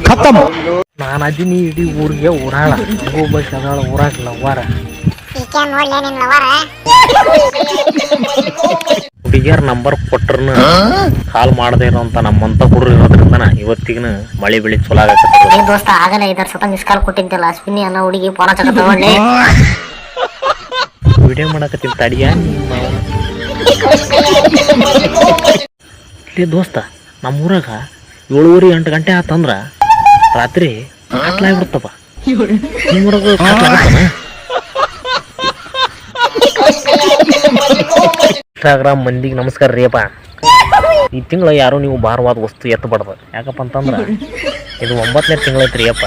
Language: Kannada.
ಖತಮ್. ನಾನು ಅದೀನಿ ಇಡೀ ಊರಿಗೆ ಊರಾಳ ಬಸ್ ಅದಾಳ ಊರಾಗ ಲವ್ವಾರ ಹುಡುಗಿಯರ್ ನಂಬರ್ ಕೊಟ್ರನ ಕಾಲ್ ಮಾಡದೇ ಇರೋಂತ ನಮ್ಮಂತ ಹುಡುಗರು ಇರೋದ್ರಿಂದ ಇವತ್ತಿಗೂ ಮಳಿ ಬೆಳಿ ಚಲೋ ಆಗತ್ತೆ. ದೋಸ್ತ ಆಗಲೇ 5 ಸತ ಮಿಸ್ ಕಾಲ್ ಕೊಟ್ಟಿದ್ದಲ್ಲ ಅಶ್ವಿನಿ ಅನ್ನೋ ಹುಡುಗಿ ಫೋನ್ ತಗೊಳ್ಳಿ ವಿಡಿಯೋ ಮಾಡಕತ್ತೀನಿ ತಡಿಯ ನಿಮ್ಮ ದೋಸ್ತ ನಮ್ಮೂರಾಗ 7:30-8 ಗಂಟೆ ಆತಂದ್ರ ರಾತ್ರಿ ಕತ್ಲಾಗ್ಬಿಡ್ತಪ್ಪ. ಇನ್ಸ್ಟಾಗ್ರಾಮ್ ಮಂದಿಗೆ ನಮಸ್ಕಾರ ರೀಪ್ಪ. ಈ ತಿಂಗಳ ಯಾರು ನೀವು ಭಾರವಾದ ವಸ್ತು ಎತ್ತಬಾರ್ದು. ಯಾಕಪ್ಪ ಅಂತಂದ್ರ ಇದು 9ನೇ ತಿಂಗಳ ಐತ್ರಿ ಅಪ್ಪ.